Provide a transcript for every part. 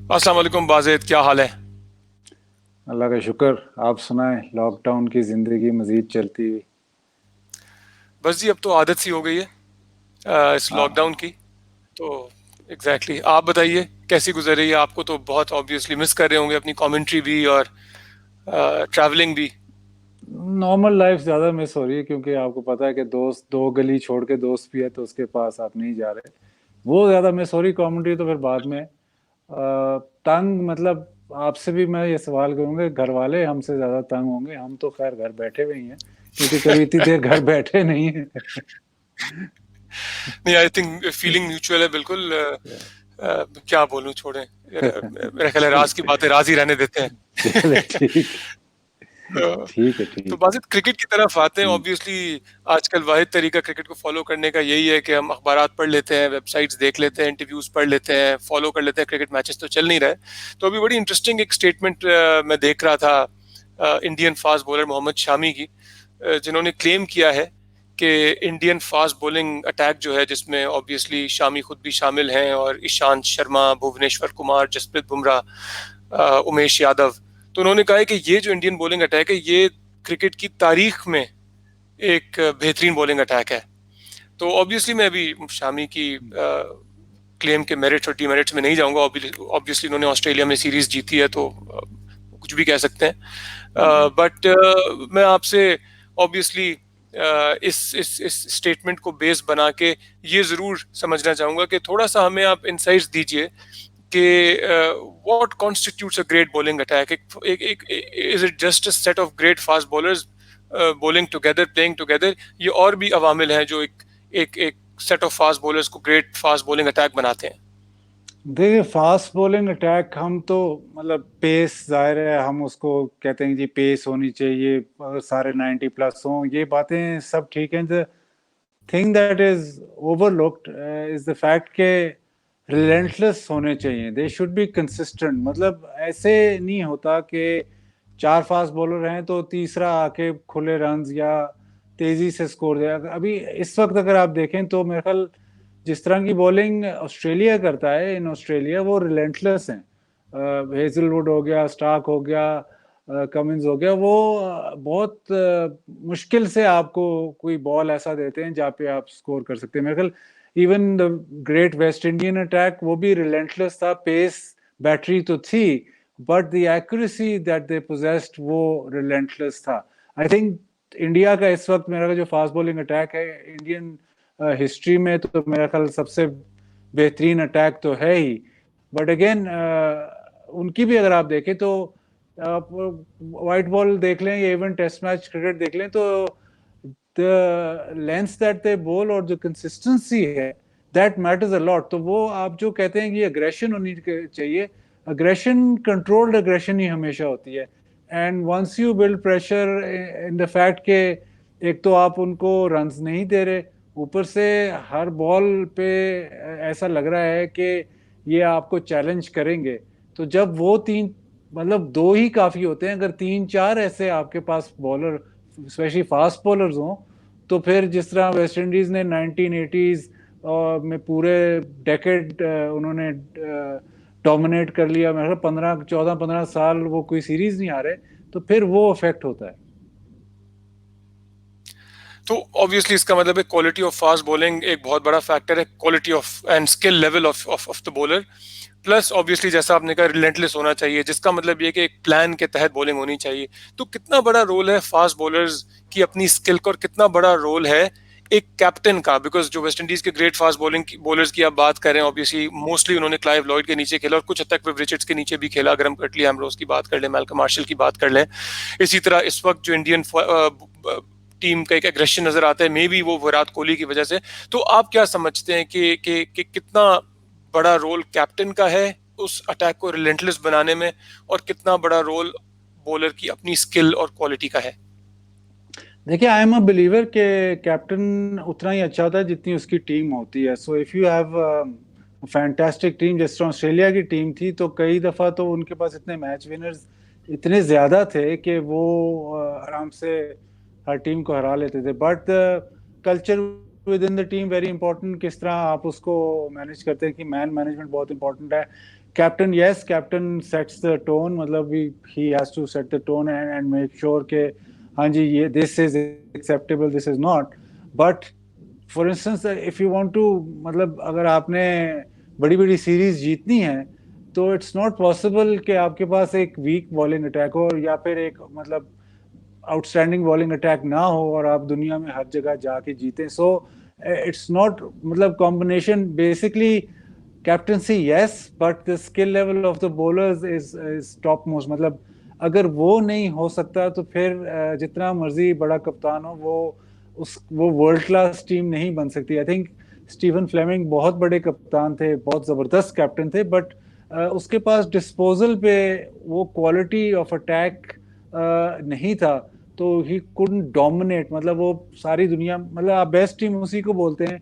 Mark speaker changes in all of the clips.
Speaker 1: अस्सलाम वालेकुम बाज़ेद, क्या हाल है?
Speaker 2: अल्लाह का शुक्र। आप सुनाएं, लॉकडाउन की जिंदगी मजीद चलती हुई।
Speaker 1: बस जी अब तो आदत सी हो गई है इस लॉकडाउन
Speaker 2: हाँ।
Speaker 1: की। तो एग्जैक्टली आप बताइए कैसी गुजर रही है? आपको तो बहुत ऑब्वियसली मिस कर रहे होंगे अपनी कमेंट्री भी और ट्रैवलिंग भी।
Speaker 2: नॉर्मल लाइफ ज्यादा मिस हो रही है क्योंकि आपको पता है कि दोस्त, दो गली छोड़ के दोस्त भी है तो उसके पास आप नहीं जा रहे। वो ज्यादा मिस हो रही। कमेंट्री तो फिर बाद में। तंग मतलब आपसे भी मैं ये सवाल करूंगा, घर वाले हमसे ज्यादा तंग होंगे? हम तो खैर घर बैठे हुए ही हैं क्योंकि कभी इतनी देर घर बैठे नहीं है।
Speaker 1: नहीं, आई थिंक फीलिंग म्यूचुअल है बिल्कुल। क्या बोलूं, छोड़ें। मेरा ख्याल है राज की बातें राज ही रहने देते हैं।
Speaker 2: चले ठीक।
Speaker 1: तो,
Speaker 2: ठीक है,
Speaker 1: तो
Speaker 2: ठीक है।
Speaker 1: बात क्रिकेट की तरफ आते हैं।
Speaker 2: हम्म।
Speaker 1: ऑब्वियसली आजकल वाहिद तरीका क्रिकेट को फॉलो करने का यही है कि हम अखबारात पढ़ लेते हैं, वेबसाइट्स देख लेते हैं, इंटरव्यूज पढ़ लेते हैं, फॉलो कर लेते हैं। क्रिकेट मैचेस तो चल नहीं रहे। तो अभी बड़ी इंटरेस्टिंग एक स्टेटमेंट मैं देख रहा था Indian fast bowler Mohammed Shami की, जिन्होंने क्लेम किया है कि इंडियन फास्ट बॉलिंग अटैक जो है, जिसमें ऑब्वियसली शामी खुद भी शामिल हैं और ईशांत शर्मा, भुवनेश्वर कुमार, जसप्रीत बुमराह, उमेश यादव। तो उन्होंने कहा है कि ये जो इंडियन बॉलिंग अटैक है, ये क्रिकेट की तारीख में एक बेहतरीन बॉलिंग अटैक है। तो ऑब्वियसली मैं अभी शामी की क्लेम के मेरिट्स और डीमेरिट्स में नहीं जाऊंगा। ऑब्वियसली उन्होंने ऑस्ट्रेलिया में सीरीज जीती है, तो कुछ भी कह सकते हैं।
Speaker 2: जी।
Speaker 1: बट मैं आपसे ऑब्वियसली इस स्टेटमेंट को बेस बना के ये जरूर समझना चाहूंगा कि थोड़ा सा हमें आप इंसाइट्स दीजिए कि what constitutes a great bowling attack. Is it just a set of great fast bowlers bowling together, playing together? ये और भी अवामिल हैं जो एक एक सेट ऑफ फास्ट बॉलर्स को ग्रेट फास्ट बॉलिंग अटैक बनाते हैं।
Speaker 2: देखिए, फास्ट बॉलिंग अटैक हम तो मतलब पेस, जाहिर है हम उसको कहते हैं जी, पेस होनी चाहिए, अगर सारे 90 प्लस हों, ये बातें सब ठीक हैं। The thing that is overlooked is the fact के रिलेंटलेस होने चाहिए। They should be consistent. मतलब ऐसे नहीं होता कि चार फास्ट बॉलर हैं तो तीसरा आके खुले रन्स या तेजी से स्कोर दे। अभी इस वक्त अगर आप देखें तो मेरे ख्याल जिस तरह की बॉलिंग ऑस्ट्रेलिया करता है, इन ऑस्ट्रेलिया वो रिलेंटलेस हैं। हेजलवुड हो गया, स्टार्क हो गया, कमिंस हो गया, वो बहुत मुश्किल से आपको कोई बॉल ऐसा देते हैं जहाँ पे आप स्कोर कर सकते हैं। मेरे ख्याल even the great West Indian attack वो भी रिलेंटलेस था। पेस, बैटरी तो थी, but the accuracy that they possessed वो रिलेंटलेस था। आई थिंक इंडिया का इस वक्त मेरा जो फास्ट बॉलिंग अटैक है इंडियन हिस्ट्री में, तो मेरा ख्याल सबसे बेहतरीन अटैक तो है ही। बट अगेन उनकी भी अगर आप देखें तो आप वाइट बॉल देख लें या इवन टेस्ट मैच क्रिकेट देख लें तो the length that they ball और जो कंसिस्टेंसी है, दैट मैटर्स अ लॉट। तो वो आप जो कहते हैं कि अग्रेशन होनी चाहिए, अग्रेशन, कंट्रोल्ड अग्रेशन ही हमेशा होती है। And once you build pressure in the fact के एक तो आप उनको रन्स नहीं दे रहे, ऊपर से हर बॉल पे ऐसा लग रहा है कि ये आपको चैलेंज करेंगे। तो जब वो तीन, मतलब दो ही काफी होते हैं, अगर तीन चार ऐसे आपके पास बॉलर, स्पेशली फास्ट बॉलर्स हों, तो फिर जिस तरह वेस्ट इंडीज ने 1980s में पूरे डेकेड उन्होंने डोमिनेट कर लिया, मेरे 15 14 15 साल वो कोई सीरीज नहीं हारे, तो फिर वो इफेक्ट होता है।
Speaker 1: तो ऑब्वियसली इसका मतलब है क्वालिटी ऑफ फास्ट बॉलिंग एक बहुत बड़ा फैक्टर है, quality of and skill level of the bowler. Plus obviously जैसा आपने कहा रिलेंटलेस होना चाहिए, जिसका मतलब ये कि एक प्लान के तहत बॉलिंग होनी चाहिए। तो कितना बड़ा रोल है फास्ट बॉलर्स की अपनी स्किल का, और कितना बड़ा रोल है एक कैप्टन का? बिकॉज जो वेस्ट इंडीज के ग्रेट फास्ट बॉलिंग बॉलर्स की आप बात करें, ऑब्वियसली मोस्टली उन्होंने क्लाइव लॉयड के नीचे खेला और कुछ हद तक विव रिचर्ड्स के नीचे भी खेला। अगर हम कटली एम्ब्रोस की बात कर लें, मैल्कम मार्शल की बात कर लें, इसी तरह इस वक्त जो इंडियन टीम का एक एग्रेशन नजर आता है, मे बी वो विराट कोहली की वजह से। तो आप क्या समझते हैं कि कितना बड़ा रोल कैप्टन का है उस अटैक को रिलेंटलेस बनाने में, और कितना बड़ा रोल बॉलर की अपनी स्किल और क्वालिटी का है?
Speaker 2: देखिए, आई एम अ बिलीवर के कैप्टन उतना ही अच्छा होता है जितनी उसकी टीम होती है। So if you have fantastic team, जिस तरह ऑस्ट्रेलिया की टीम थी, तो कई दफा तो उनके पास इतने मैच विनर्स इतने ज्यादा थे कि वो आराम से हर टीम को हरा लेते थे। But culture within the team very important, किस तरह आप उसको मैनेज करते हैं कि मैन मैनेजमेंट बहुत इंपॉर्टेंट है. Captain, yes, captain sets the tone, मतलब he has to set the tone and make sure के हाँ जी ये this is acceptable, this is not. But for instance if you want to, मतलब अगर आपने बड़ी बड़ी सीरीज जीतनी है तो इट्स नॉट पॉसिबल कि आपके पास एक वीक बॉलिंग अटैक हो या फिर एक मतलब आउटस्टैंडिंग बॉलिंग अटैक ना हो और आप दुनिया में हर जगह जाके जीते. सो इट्स नॉट, मतलब combination basically captaincy yes, but the skill level of the bowlers is top most. मतलब अगर वो नहीं हो सकता तो फिर जितना मर्जी बड़ा कप्तान हो वो वर्ल्ड क्लास टीम नहीं बन सकती. आई थिंक स्टीवन फ्लेमिंग बहुत बड़े कप्तान थे, बहुत जबरदस्त कैप्टन थे, बट उसके पास डिस्पोजल पे वो क्वालिटी ऑफ अटैक नहीं था, तो ही कुडंट डोमिनेट. मतलब वो सारी दुनिया, मतलब आप बेस्ट टीम उसी को बोलते हैं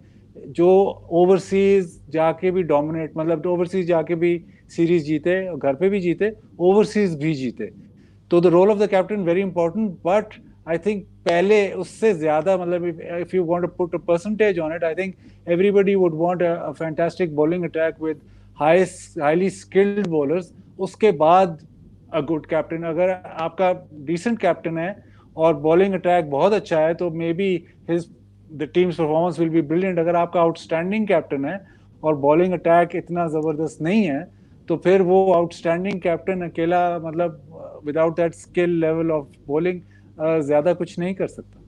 Speaker 2: जो ओवरसीज जाके भी डोमिनेट, मतलब ओवरसीज जाके भी सीरीज जीते, घर पे भी जीते, ओवरसीज भी जीते. तो the role of the captain very important, but I think पहले उससे ज्यादा, मतलब if you want to put a percentage on it, I think everybody would want a fantastic bowling attack with highly skilled bowlers. उसके बाद a good captain. अगर आपका decent captain है और बॉलिंग अटैक बहुत अच्छा है तो may be his the teams performance will be brilliant. अगर आपका आउटस्टैंडिंग कैप्टन है और बॉलिंग अटैक इतना जबरदस्त नहीं है तो फिर वो आउटस्टैंडिंग कैप्टन अकेला, मतलब without that skill level of bowling ज्यादा कुछ नहीं कर सकता.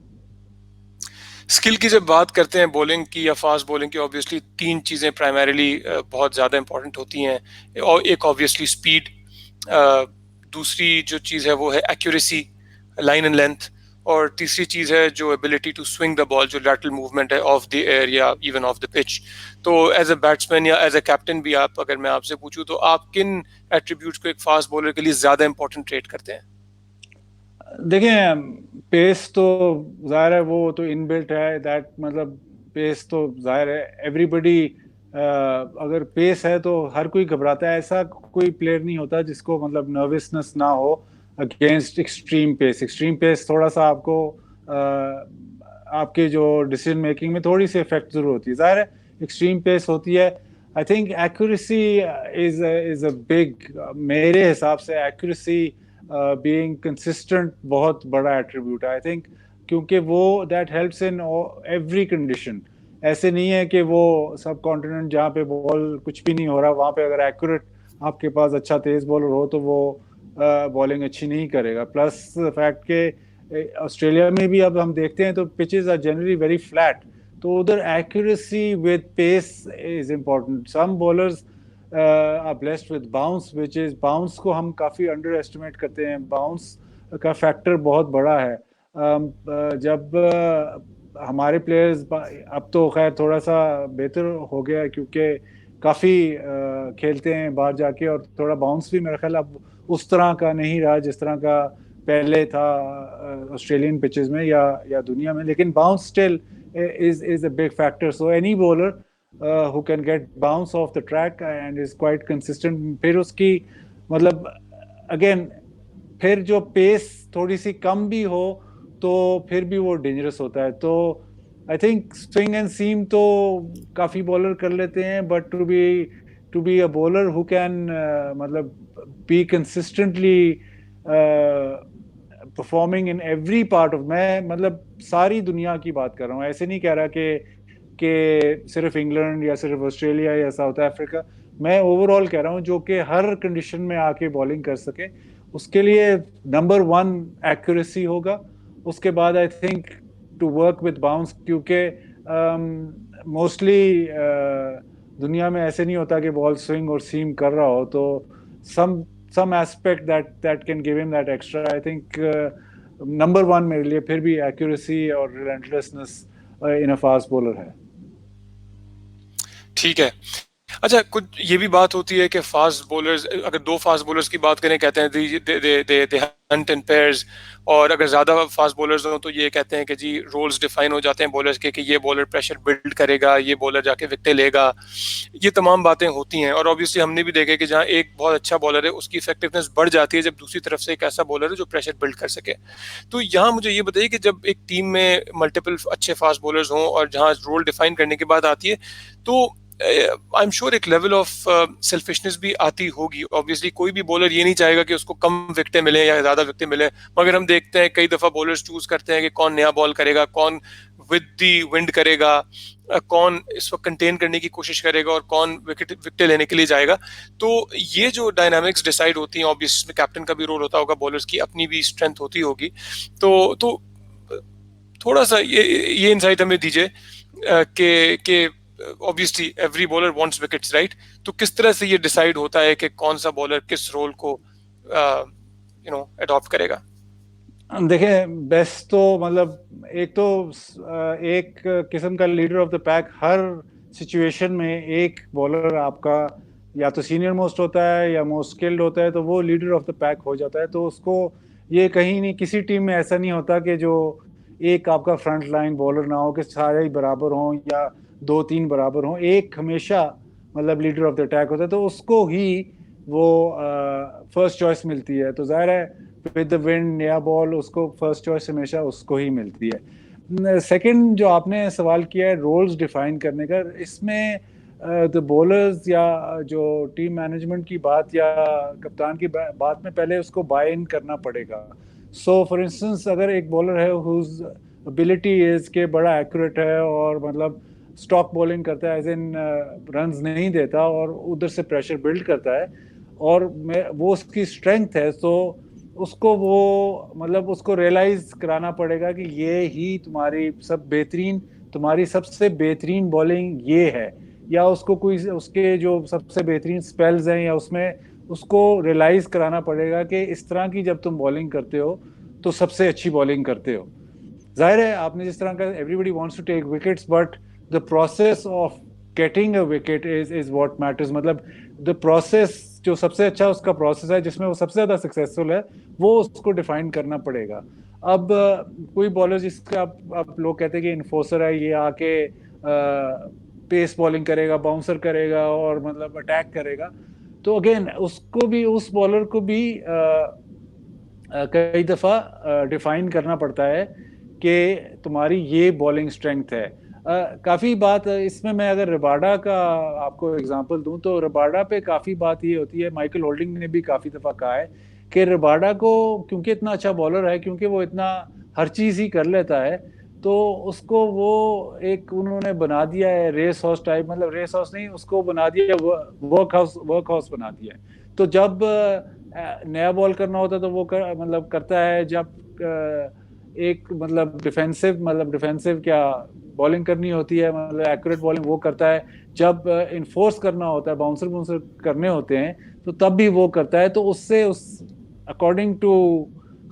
Speaker 1: स्किल की जब बात करते हैं बॉलिंग की या फास्ट बॉलिंग की, ऑब्वियसली तीन चीज़ें प्राइमरीली बहुत ज़्यादा इंपॉर्टेंट होती हैं. और एक ऑब्वियसली स्पीड, दूसरी जो चीज़ है वो है एक्यूरेसी, लाइन एंड लेंथ, और तीसरी चीज़ है जो ability to swing the ball, जो लैटरल मूवमेंट है ऑफ द एयर या इवन ऑफ द पिच. तो एज अ बैट्समैन या एज अ कैप्टन भी आप, अगर मैं आपसे पूछूं तो आप किन एट्रीब्यूट्स को एक फास्ट बॉलर के लिए ज़्यादा इंपॉर्टेंट रेट करते हैं?
Speaker 2: देखिए पेस तो जाहिर है वो तो इनबिल्ट है, दैट मतलब पेस तो जाहिर है एवरीबडी, अगर पेस है तो हर कोई घबराता है. ऐसा कोई प्लेयर नहीं होता जिसको मतलब नर्वसनेस ना हो against extreme pace. Extreme pace थोड़ा सा आपको आपके जो डिसीजन मेकिंग में थोड़ी सी इफेक्ट जरूर होती है, जाहिर है एक्सट्रीम पेस होती है. I think accuracy is a big, मेरे हिसाब से एक्यूरेसी बीइंग कंसिस्टेंट बहुत बड़ा एट्रीब्यूट है. आई थिंक क्योंकि वो that helps in every condition. ऐसे नहीं है कि वो सब कॉन्टिनेंट जहाँ पे बॉल कुछ भी नहीं हो रहा वहाँ पे अगर एक्यूरेट आपके पास अच्छा तेज बॉलर हो तो वो बॉलिंग अच्छी नहीं करेगा. प्लस फैक्ट के ऑस्ट्रेलिया में भी अब हम देखते हैं तो pitches are generally very flat, तो उधर accuracy with pace is important. Some bowlers are blessed with bounce, which is bounce को हम काफी अंडर एस्टिमेट करते हैं. बाउंस का फैक्टर बहुत बड़ा है. जब हमारे प्लेयर्स, अब तो खैर थोड़ा सा बेहतर हो गया क्योंकि काफी खेलते हैं बाहर जाके और थोड़ा बाउंस भी मेरा ख्याल अब उस तरह का नहीं रहा जिस तरह का पहले था ऑस्ट्रेलियन पिचेस में या दुनिया में. लेकिन bounce still is a big factor. So any bowler who can get bounce off the track and is quite consistent, फिर उसकी मतलब again फिर जो पेस थोड़ी सी कम भी हो तो फिर भी वो डेंजरस होता है. तो I think swing and seam तो काफी बॉलर कर लेते हैं, but to be a bowler who can मतलब be consistently performing in every part of, मैं मतलब सारी दुनिया की बात कर रहा हूँ. ऐसे नहीं कह रहा कि सिर्फ इंग्लैंड या सिर्फ ऑस्ट्रेलिया या साउथ अफ्रीका, मैं ओवरऑल कह रहा हूँ जो कि हर कंडीशन में आके बॉलिंग कर सके. उसके लिए नंबर वन एक्यूरेसी होगा. उसके बाद I think to work with bounce, क्योंकि मोस्टली दुनिया में ऐसे नहीं होता कि बॉल स्विंग और सीम कर रहा हो, तो some aspect that can give him that extra. I think number one मेरे लिए फिर भी accuracy और relentlessness in a fast bowler है.
Speaker 1: ठीक है. अच्छा, कुछ ये भी बात होती है कि फास्ट बॉलर्स, अगर दो फास्ट बॉलर्स की बात करें, कहते हैं दे हंट इन पेयर्स, और अगर ज्यादा फास्ट बॉलर्स हो तो ये कहते हैं कि जी रोल्स डिफाइन हो जाते हैं बॉलर्स के, कि ये बॉलर प्रेशर बिल्ड करेगा, ये बॉलर जाके विकेट लेगा। ये तमाम बातें होती हैं, और ऑब्वियसली हमने भी देखा कि जहाँ एक बहुत अच्छा बॉलर है उसकी इफेक्टिवनेस बढ़ जाती है जब दूसरी तरफ से एक ऐसा बॉलर है जो प्रेशर बिल्ड कर सके। तो यहाँ मुझे ये बताइए कि जब एक टीम में मल्टीपल अच्छे फास्ट बॉलर्स हों और जहाँ रोल डिफाइन करने की बात आती है, तो आई एम श्योर एक लेवल ऑफ सेल्फिशनेस भी आती होगी। ऑब्वियसली कोई भी बॉलर ये नहीं चाहेगा कि उसको कम विकेटें मिले या ज्यादा विकेटें मिले, मगर हम देखते हैं कई दफा बॉलर्स चूज करते हैं कि कौन नया बॉल करेगा, कौन विद दी विंड करेगा, कौन इस वक्त कंटेन करने की कोशिश करेगा और कौन विकेट लेने के लिए जाएगा। तो ये जो डायनामिक्स डिसाइड होती हैं, ऑब्वियसली कैप्टन का भी रोल होता होगा, बॉलर्स की अपनी भी स्ट्रेंथ होती होगी। तो थोड़ा सा ये इनसाइट हमें दीजिए कि obviously every bowler wants wickets, right? तो किस तरह से ये डिसाइड होता है कि कौन सा बॉलर किस रोल को अडॉप्ट करेगा?
Speaker 2: देखिए, बेस्ट तो मतलब एक तो एक किस्म का leader of the pack her situation में एक बॉलर आपका या तो सीनियर मोस्ट होता है या मोस्ट स्किल्ड होता है, तो वो लीडर ऑफ द पैक हो जाता है। तो उसको ये कहीं नहीं, किसी टीम में ऐसा नहीं होता कि जो एक आपका फ्रंट लाइन बॉलर ना हो, कि सारे ही बराबर हों या दो तीन बराबर हों, एक हमेशा मतलब लीडर ऑफ द अटैक होता है, तो उसको ही वो फर्स्ट चॉइस मिलती है। तो जाहिर है विद द विंड नया बॉल उसको फर्स्ट चॉइस हमेशा उसको ही मिलती है। सेकंड जो आपने सवाल किया है रोल्स डिफाइन करने का, इसमें द बॉलर्स या जो टीम मैनेजमेंट की बात या कप्तान की बात में पहले उसको बाय इन करना पड़ेगा। सो फॉर इंस्टेंस अगर एक बॉलर है हुज एबिलिटी इज के बड़ा एक्यूरेट है और मतलब स्टॉक बॉलिंग करता है, एज इन रन्स नहीं देता और उधर से प्रेशर बिल्ड करता है, और वो उसकी स्ट्रेंथ है, तो उसको वो मतलब उसको रियलाइज कराना पड़ेगा कि ये ही तुम्हारी सबसे बेहतरीन बॉलिंग ये है, या उसको कोई उसके जो सबसे बेहतरीन स्पेल्स हैं या उसमें उसको रियलाइज कराना पड़ेगा कि इस तरह की जब तुम बॉलिंग करते हो तो सबसे अच्छी बॉलिंग करते हो। जाहिर है आपने जिस तरह का everybody wants to take wickets, but the process of getting a wicket is what matters. मतलब द प्रोसेस जो सबसे अच्छा उसका प्रोसेस है जिसमें वो सबसे ज्यादा सक्सेसफुल है, वो उसको डिफाइन करना पड़ेगा। अब कोई बॉलर जिसका आप लोग कहते हैं कि इन्फोर्सर है, ये आके पेस बॉलिंग करेगा, बाउंसर करेगा और मतलब अटैक करेगा, तो अगेन उसको भी, उस बॉलर को भी कई दफ़ा डिफाइन करना पड़ता है कि तुम्हारी ये बॉलिंग स्ट्रेंथ है। काफ़ी बात इसमें, मैं अगर रबाडा का आपको एग्जांपल दूं तो रबाडा पे काफ़ी बात ये होती है, माइकल होल्डिंग ने भी काफ़ी दफ़ा कहा है कि रबाडा को क्योंकि इतना अच्छा बॉलर है, क्योंकि वो इतना हर चीज़ ही कर लेता है, तो उसको वो एक उन्होंने बना दिया है रेस हॉर्स टाइप, मतलब रेस हॉर्स नहीं, उसको बना दिया वर्क हाउस बना दिया है। तो जब नया बॉल करना होता है तो वो मतलब करता है, जब एक मतलब डिफेंसिव क्या बॉलिंग करनी होती है, मतलब एक्यूरेट बॉलिंग वो करता है। जब इन्फोर्स करना होता है, बाउंसर करने होते हैं, तो तब भी वो करता है। तो उससे उस अकॉर्डिंग टू,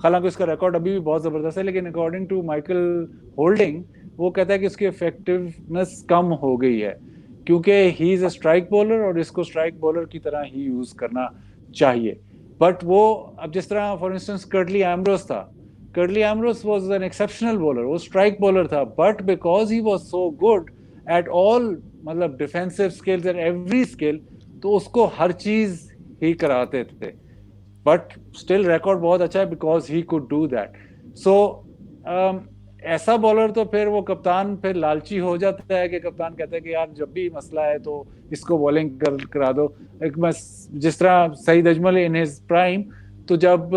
Speaker 2: हालांकि उसका रिकॉर्ड अभी भी बहुत जबरदस्त है, लेकिन अकॉर्डिंग टू माइकल होल्डिंग वो कहता है कि उसकी इफेक्टिवनेस कम हो गई है, क्योंकि ही इज अ स्ट्राइक बॉलर और इसको स्ट्राइक बॉलर की तरह ही यूज करना चाहिए। बट वो, अब जिस तरह फॉर इंस्टेंस कर्टली एम्ब्रोस था, Curtly Ambrose was an exceptional bowler, वो स्ट्राइक बॉलर था, but because he was so good at all, मतलब defensive skills and every skill, तो उसको हर चीज ही कराते थे, बट स्टिल रिकॉर्ड बहुत अच्छा है because he could do that. So ऐसा बॉलर तो फिर वो कप्तान फिर लालची हो जाता है कि कप्तान कहता है कि यार जब भी मसला है तो इसको बॉलिंग करा दो। एक बस जिस तरह Saeed Ajmal in his prime, तो जब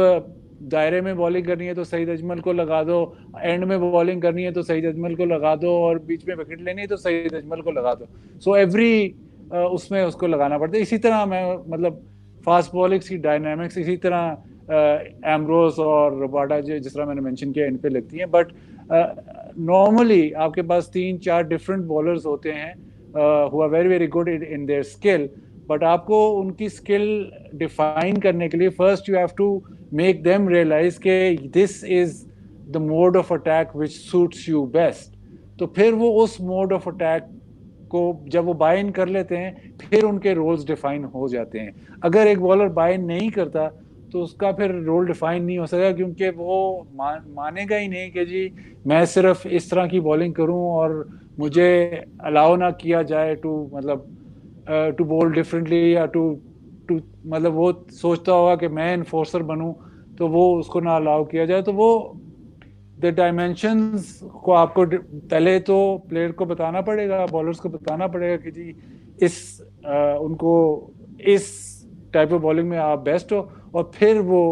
Speaker 2: दायरे में बॉलिंग करनी है तो सईद अजमल को लगा दो, एंड में बॉलिंग करनी है तो सईद अजमल को लगा दो, और बीच में विकेट लेनी है तो सईद अजमल को लगा दो। सो एवरी उसमें उसको लगाना पड़ता है। इसी तरह मैं मतलब फास्ट बॉलिंग्स की डायनामिक्स इसी तरह एम्ब्रोस और रबाडा जिस तरह मैंने मेंशन किया इन पे लगती हैं, बट नॉर्मली आपके पास 3-4 डिफरेंट बॉलर्स होते हैं who are very very good in their skill, but आपको उनकी स्किल डिफाइन करने के लिए first you have to make them realise के this is the mode of attack which suits you best. तो फिर वो उस मोड ऑफ अटैक को जब वो बाय इन कर लेते हैं फिर उनके रोल्स डिफाइन हो जाते हैं। अगर एक बॉलर बाय इन नहीं करता तो उसका फिर रोल डिफाइन नहीं हो सका, क्योंकि वो मानेगा ही नहीं कि जी मैं सिर्फ इस तरह की बॉलिंग करूं और मुझे अलाउ ना किया जाए टू मतलब टू बॉल डिफरेंटली या टू टू मतलब वो सोचता होगा कि मैं इन्फोर्सर बनूं तो वो उसको ना अलाउ किया जाए। तो वो द डायमेंशंस को आपको पहले तो प्लेयर को बताना पड़ेगा, बॉलर्स को बताना पड़ेगा कि जी उनको इस टाइप ऑफ बॉलिंग में आप बेस्ट हो, और फिर वो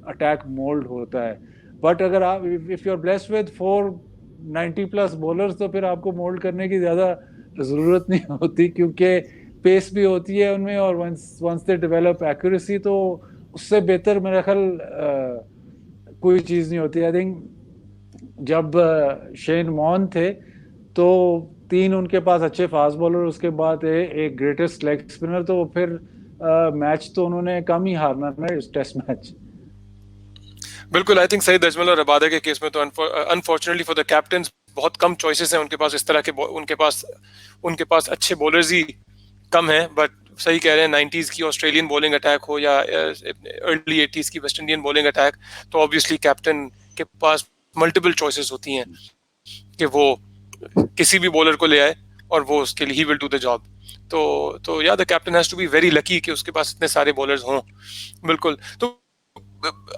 Speaker 2: अटैक मोल्ड होता है। बट अगर आप if you are blessed with 490+ bowlers तो फिर आपको मोल्ड करने की ज़्यादा ज़रूरत नहीं होती, क्योंकि पेस भी होती है उनमें, और वंस दे डेवलप एक्यूरेसी तो उससे बेहतर मेरा ख्याल कोई चीज़ नहीं होती। आई थिंक जब शेन वॉर्न थे तो 3 उनके पास अच्छे फास्ट बॉलर, उसके बाद एक ग्रेटेस्ट लेग स्पिनर, तो फिर मैच तो उन्होंने कम ही हारना ना इस टेस्ट मैच।
Speaker 1: बिल्कुल, आई थिंक सईद अजमल और रबादा के केस में तो अनफॉर्चुनेटली फॉर द कैप्टन्स बहुत कम चॉइसेस हैं उनके पास, इस तरह के उनके पास अच्छे बॉलर्स ही कम हैं। बट सही कह रहे हैं, 90s की ऑस्ट्रेलियन बॉलिंग अटैक हो या अर्ली 80s की वेस्ट इंडियन बॉलिंग अटैक, तो ऑब्वियसली कैप्टन के पास मल्टीपल चॉइसेस होती हैं कि वो किसी भी बॉलर को ले आए और वो उसके लिए ही विल डू द जॉब। तो या the captain has to be very lucky कि उसके पास इतने सारे बॉलर्स हों। बिल्कुल। तो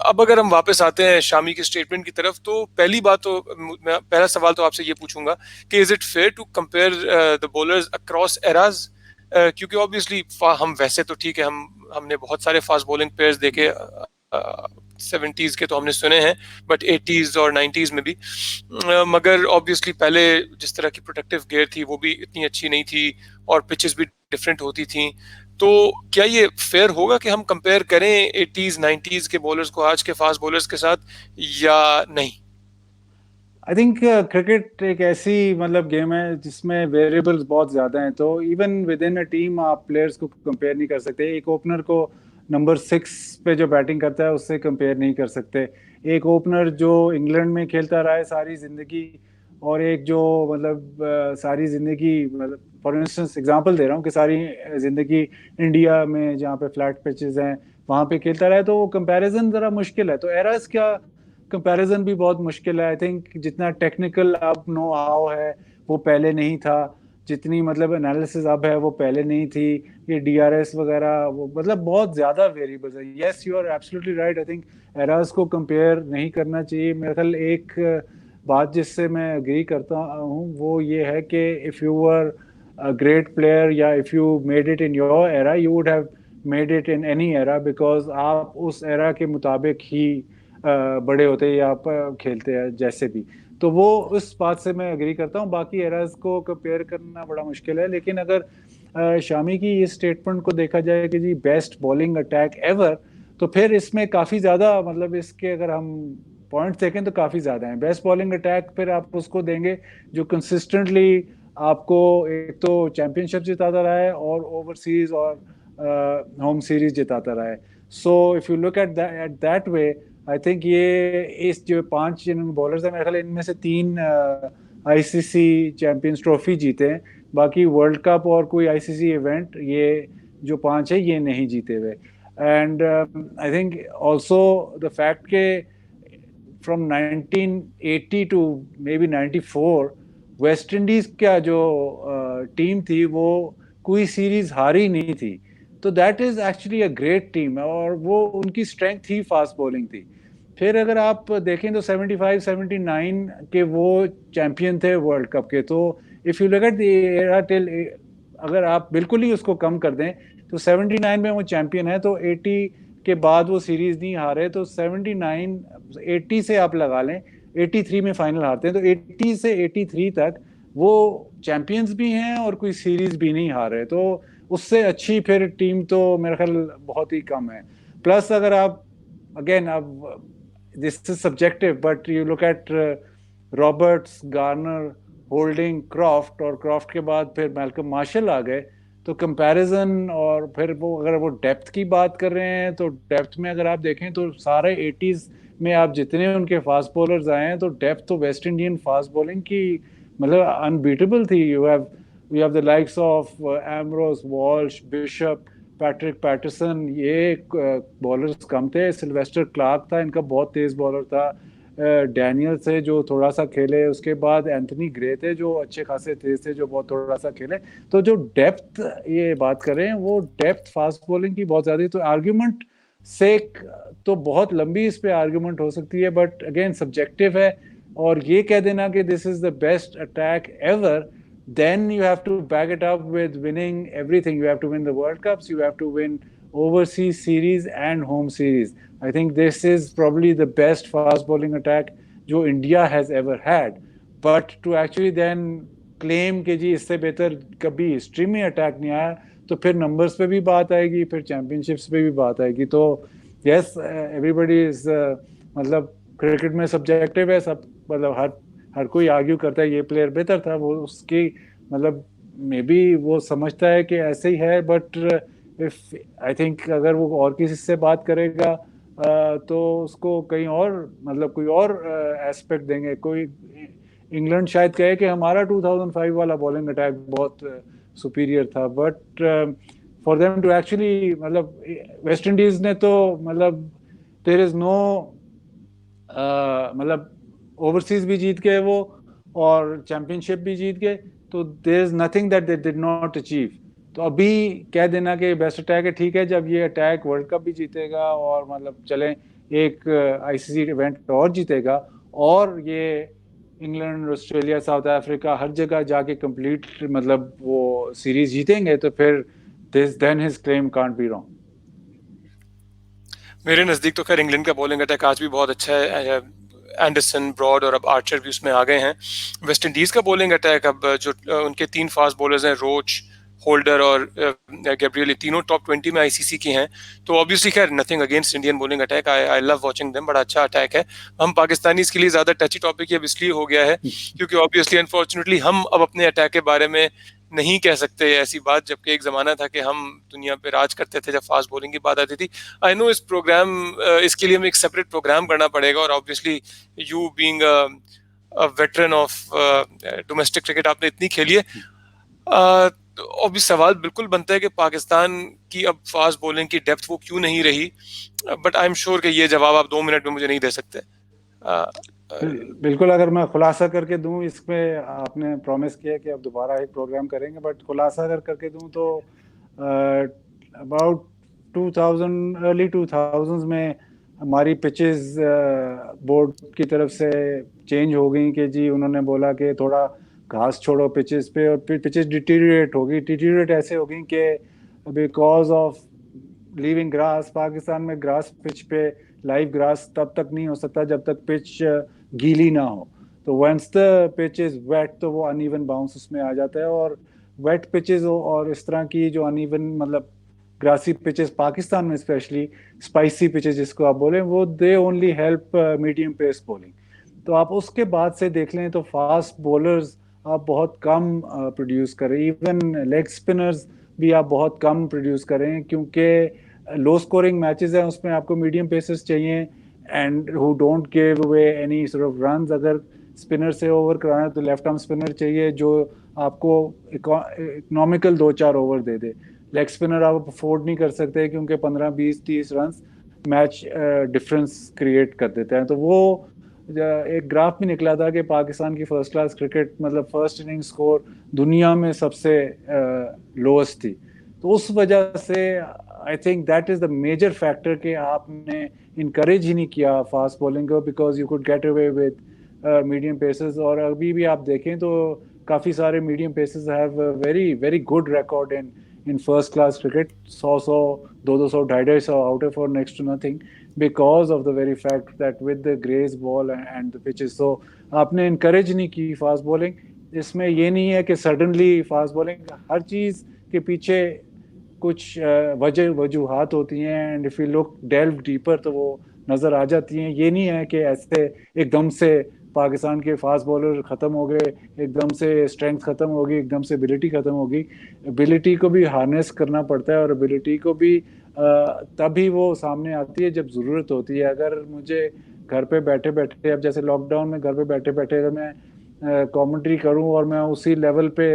Speaker 1: अब अगर हम वापस आते हैं शामी की स्टेटमेंट की तरफ, तो पहला सवाल तो आपसे ये पूछूंगा कि is it fair to compare the bowlers across eras? क्योंकि ऑब्वियसली हम वैसे तो ठीक है, हमने बहुत सारे फास्ट बॉलिंग प्लेयर्स देखे, 70s के तो हमने सुने हैं, बट 80s और 90s में भी, मगर ऑब्वियसली पहले जिस तरह की प्रोटेक्टिव गियर थी वो भी इतनी अच्छी नहीं थी और पिचेस भी डिफरेंट होती थी। तो क्या ये फेयर होगा कि हम कंपेयर करें 80s 90s के बॉलर्स को आज के फास्ट बॉलर्स के साथ, या नहीं?
Speaker 2: आई थिंक क्रिकेट एक ऐसी मतलब गेम है जिसमें वेरिएबल्स बहुत ज़्यादा हैं, तो even with in a team आप प्लेयर्स को कंपेयर नहीं कर सकते। एक ओपनर को नंबर 6 पे जो बैटिंग करता है उससे कंपेयर नहीं कर सकते। एक ओपनर जो इंग्लैंड में खेलता रहा है सारी ज़िंदगी, और एक जो मतलब सारी ज़िंदगी मतलब फॉर इंस्टेंस एग्जांपल दे रहा हूँ कि सारी ज़िंदगी इंडिया में जहाँ पे फ्लैट पिचेस हैं वहाँ पे खेलता रहा है, तो वो कंपैरिजन ज़रा मुश्किल है। तो एराज क्या कंपैरिजन भी बहुत मुश्किल है। आई थिंक जितना टेक्निकल अब नो हाउ है वो पहले नहीं था, जितनी मतलब एनालिसिस अब है वो पहले नहीं थी। ये डीआरएस वगैरह वो मतलब बहुत ज़्यादा वेरिएबल्स है। Yes you are absolutely right. I think eras को कंपेयर नहीं करना चाहिए। मेरे ख्याल एक बात जिससे मैं एग्री करता हूँ वो ये है कि if you were a great player या if you made it in your era you would have made it in any era, because आप उस एरा के मुताबिक ही बड़े होते हैं या आप खेलते हैं जैसे भी। तो वो उस बात से मैं एग्री करता हूँ। बाकी एराज को कंपेयर करना बड़ा मुश्किल है। लेकिन अगर शामी की इस स्टेटमेंट को देखा जाए कि जी बेस्ट बॉलिंग अटैक एवर, तो फिर इसमें काफ़ी ज़्यादा मतलब इसके अगर हम पॉइंट्स देखें तो काफ़ी ज़्यादा हैं। बेस्ट बॉलिंग अटैक फिर आप उसको देंगे जो कंसिस्टेंटली आपको एक तो चैंपियनशिप जिताता रहा है और ओवरसीज और होम सीरीज जिताता रहा है। So if you look at that way I think ये इस जो 5 जिन बॉलर्स हैं मेरे ख्याल इनमें से 3 आईसीसी चैंपियंस ट्रॉफी जीते हैं, बाकी वर्ल्ड कप और कोई आईसीसी इवेंट ये जो 5 है ये नहीं जीते हुए। And I think also the fact के from 1980 to maybe 94 West Indies का जो टीम थी वो कोई सीरीज हारी नहीं थी। तो that is actually a great team, और वो उनकी स्ट्रेंथ ही फास्ट बॉलिंग थी। फिर अगर आप देखें तो 75 79 के वो चैंपियन थे वर्ल्ड कप के। तो if you look at the era till, अगर आप बिल्कुल ही उसको कम कर दें तो 79 में वो चैंपियन है, तो 80 के बाद वो सीरीज नहीं हारे। तो 79 80 से आप लगा लें 83 में फाइनल हारते हैं, तो 80 से 83 तक वो चैंपियंस भी हैं और कोई सीरीज भी नहीं हारे। तो उससे अच्छी फिर टीम तो मेरे ख्याल बहुत ही कम है। प्लस अगर आप अगेन अब this is subjective but you look at Roberts, Garner, Holding, Croft, और क्रॉफ्ट के बाद फिर मैल्कम मार्शल आ गए, तो कंपैरिजन। और फिर वो अगर वो डेप्थ की बात कर रहे हैं तो डेप्थ में अगर आप देखें तो सारे 80s में आप जितने उनके फास्ट बॉलर्स आए हैं तो डेप्थ तो वेस्ट इंडियन फास्ट बॉलिंग की मतलब अनबीटेबल थी। You have we have the likes of Ambrose, Walsh, Bishop, Patrick Patterson, ये बॉलर्स कम थे। सिल्वेस्टर क्लार्क था इनका बहुत तेज बॉलर था। डैनियल से जो थोड़ा सा खेले, उसके बाद एंथनी ग्रे थे जो अच्छे खासे तेज थे, जो बहुत थोड़ा सा खेले। तो जो डेप्थ ये बात कर रहे हैं, वो डेप्थ फास्ट बॉलिंग की बहुत ज्यादा, तो आर्ग्यूमेंट से तो बहुत लंबी इस पे आर्ग्यूमेंट हो सकती है, बट अगेन सब्जेक्टिव है। और ये कह देना कि this is the best attack ever, then you have to back it up with winning everything. You have to win the World Cups, you have to win overseas series and home series. I think this is probably the best fast bowling attack जो India has ever had. But to actually then claim कि जी इससे बेहतर कभी history में attack नहीं आया, तो फिर नंबर्स पे भी बात आएगी, फिर चैंपियनशिप्स पे भी बात आएगी। तो यस, एवरीबडी इज, मतलब क्रिकेट में सब्जेक्टिव है सब, मतलब हर कोई आर्ग्यू करता है ये प्लेयर बेहतर था, वो उसकी मतलब मे बी वो समझता है कि ऐसे ही है, बट इफ आई थिंक अगर वो और किसी से बात करेगा तो उसको कहीं और, मतलब कोई और एस्पेक्ट देंगे। कोई इंग्लैंड शायद कहे कि हमारा 2005 वाला बॉलिंग अटैक बहुत सुपीरियर था, but for them to actually, मतलब वेस्ट इंडीज ने तो मतलब देयर इज नो, मतलब ओवरसीज भी जीत गए वो और चैंपियनशिप भी जीत गए, तो there is nothing that they did not achieve. तो अभी कह देना कि बेस्ट अटैक है, ठीक है, जब ये अटैक वर्ल्ड कप भी जीतेगा और मतलब चले एक आईसीसी इवेंट और जीतेगा, और ये इंग्लैंड, ऑस्ट्रेलिया, साउथ अफ्रीका हर जगह जाके कंप्लीट मतलब वो सीरीज जीतेंगे, तो फिर this then his claim can't be wrong.
Speaker 1: मेरे नज़दीक तो खैर इंग्लैंड का बॉलिंग अटैक आज भी बहुत अच्छा है। एंडरसन, ब्रॉड और अब आर्चर भी उसमें आ गए हैं। वेस्ट इंडीज़ का बॉलिंग अटैक अब जो उनके 3 फास्ट बॉलर्स हैं, रोच, होल्डर और गैब्रियल, तीनों टॉप 20 में आईसीसी की हैं। तो ऑब्वियसली खैर nothing against Indian bowling attack, I love watching them, बड़ा अच्छा अटैक है। हम पाकिस्तानी इसके लिए ज़्यादा टची टॉपिक अब इसलिए हो गया है क्योंकि ऑब्वियसली अनफॉर्चुनेटली हम अब अपने अटैक के बारे में नहीं कह सकते ऐसी बात, जबकि एक ज़माना था कि हम दुनिया पे राज करते थे जब फास्ट बॉलिंग की बात आती थी। आई नो इस प्रोग्राम इसके लिए हमें एक सेपरेट प्रोग्राम करना पड़ेगा, और obviously you being a veteran of domestic cricket, आपने इतनी खेली है, तो अभी सवाल बिल्कुल बनता है कि पाकिस्तान की अब फास्ट बॉलिंग की डेप्थ वो क्यों नहीं रही, बट आई एम श्योर कि ये जवाब आप 2 मिनट में मुझे नहीं दे सकते।
Speaker 2: बिल्कुल, अगर मैं खुलासा करके दूं, इसमें आपने प्रॉमिस किया कि अब दोबारा एक प्रोग्राम करेंगे, बट खुलासा अगर करके दूं तो अबाउट 2000, अर्ली 2000s में हमारी पिचेस बोर्ड की तरफ से चेंज हो गई कि जी उन्होंने बोला कि थोड़ा घास छोड़ो पिचेस पे, और पिचेस डिटीरियरेट ऐसे हो गई कि because of leaving grass, Pakistan में ग्रास पिच पे लाइव ग्रास तब तक नहीं हो सकता जब तक पिच गीली ना हो। तो once the pitch is wet, तो वो अनइवन बाउंस उसमें आ जाता है, और वेट पिचेस और इस तरह की जो अनइवन मतलब ग्रासी पिचेस पाकिस्तान में स्पेशली, स्पाइसी पिचेस जिसको आप बोले, वो they only help medium pace bowling. तो आप उसके बाद से देख लें तो फास्ट बॉलर्स आप बहुत कम प्रोड्यूस करें, इवन लेग स्पिनर्स भी आप बहुत कम प्रोड्यूस करें, क्योंकि लो स्कोरिंग मैचेस हैं, उसमें आपको मीडियम पेसर्स चाहिए and who don't give away any sort of runs. अगर स्पिनर से ओवर कराना है तो लेफ्ट आर्म स्पिनर चाहिए जो आपको इकोनॉमिकल 2-4 ओवर दे दे। लेग स्पिनर आप अफोर्ड नहीं कर सकते क्योंकि 15, 20, 30 रन मैच डिफरेंस क्रिएट कर देते हैं। तो वो एक ग्राफ भी निकला था कि पाकिस्तान की फर्स्ट क्लास क्रिकेट, मतलब फर्स्ट इनिंग स्कोर दुनिया में सबसे लोएस्ट थी। तो उस वजह से I think that is the major factor कि आपने इनकरेज ही नहीं किया फास्ट बॉलिंग को, because you could get away with medium pacers. और अभी भी आप देखें तो काफ़ी सारे medium pacers have very very good record in first class cricket, 100, 200, 250 out for next to nothing, because of the very fact that with the graze ball and the pitches, so आपने encourage नहीं की fast bowling. इसमें ये नहीं है कि suddenly fast bowling, हर चीज़ के पीछे कुछ वजूहात होती हैं, and if you look delve deeper तो वो नज़र आ जाती हैं। ये नहीं है कि ऐसे एकदम से पाकिस्तान के फास्ट बॉलर ख़त्म हो गए, एकदम से स्ट्रेंथ ख़त्म होगी, एकदम से एबिलिटी ख़त्म होगी। एबिलिटी को भी हार्नेस करना पड़ता है, और एबिलिटी को भी तभी वो सामने आती है जब ज़रूरत होती है। अगर मुझे घर पे बैठे बैठे, अब जैसे लॉकडाउन में घर पे बैठे बैठे अगर मैं कमेंट्री करूं और मैं उसी लेवल पे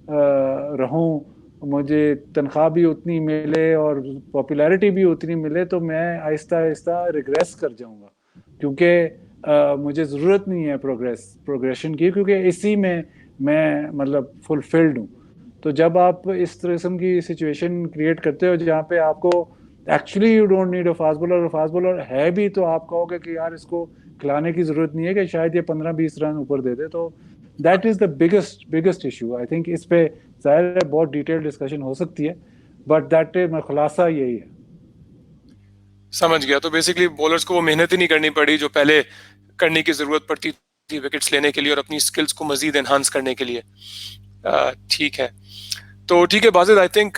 Speaker 2: रहूं, मुझे तनख्वाह भी उतनी मिले और पॉपुलैरिटी भी उतनी मिले, तो मैं आहिस्ता आहिस्ता रिग्रेस कर जाऊंगा, क्योंकि मुझे ज़रूरत नहीं है प्रोग्रेशन की, क्योंकि इसी में मैं मतलब फुलफिल्ड हूँ। तो जब आप इस किस्म की सिचुएशन क्रिएट करते हो जहाँ पे आपको actually you don't need a fast bowler, और फास्ट बॉलर है भी, तो आप कहोगे कि यार इसको खिलाने की जरूरत नहीं है, कि शायद ये 15-20 रन ऊपर दे दे, तो that is the biggest biggest issue I think. इस पे जाहिर है बहुत डिटेल डिस्कशन हो सकती है, बट दैट खुलासा यही है।
Speaker 1: समझ गया। तो बेसिकली बॉलर्स को वो मेहनत ही नहीं करनी पड़ी जो पहले करने की जरूरत पड़ती थी विकेट्स लेने के लिए और अपनी स्किल्स को मजीद एनहांस करने के लिए। ठीक है। तो ठीक है बाजिद, आई थिंक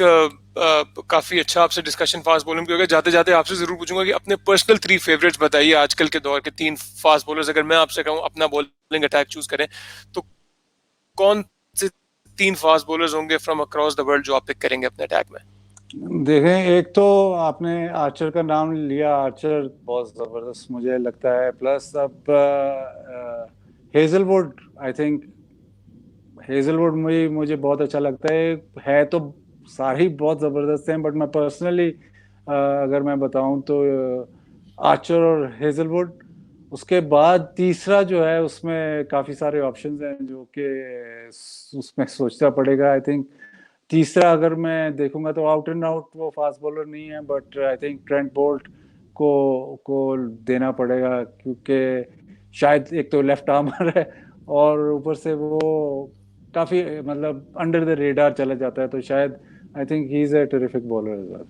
Speaker 1: काफी अच्छा आपसे डिस्कशन फास्ट बॉलिंग की हो गया। जाते जाते आपसे जरूर पूछूंगा कि अपने पर्सनल 3 फेवरेट्स बताइए आजकल के दौर के 3 फास्ट बॉलर्स। अगर मैं आपसे कहूँ अपना बॉलिंग अटैक चूज करें, तो कौन से 3 फास्ट बॉलर्स होंगे फ्रॉम अक्रॉस द वर्ल्ड जो आप पिक करेंगे अपने अटैक में?
Speaker 2: देखें, एक तो आपने आर्चर का नाम लिया, आर्चर बहुत जबरदस्त मुझे लगता है। प्लस अब हेजलवुड, आई थिंक हेजलवुड मुझे बहुत अच्छा लगता है तो सारे ही बहुत जबरदस्त हैं, बट मैं पर्सनली अगर मैं बताऊं तो आर्चर और हेजलवुड। उसके बाद तीसरा जो है, उसमें काफी सारे ऑप्शंस हैं जो कि उसमें सोचना पड़ेगा। आई थिंक तीसरा अगर मैं देखूंगा तो आउट एंड आउट वो फास्ट बॉलर नहीं है, but I think Trent Boult को देना पड़ेगा, क्योंकि शायद एक तो लेफ्ट आर्मर है, और ऊपर से वो काफी मतलब अंडर द रेडार चला जाता है, तो शायद I think he is a terrific bowler as well.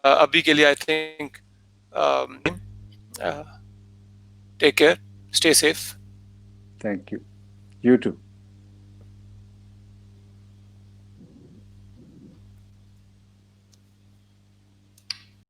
Speaker 1: अभी के लिए I think take care, stay safe.
Speaker 2: Thank you. You to.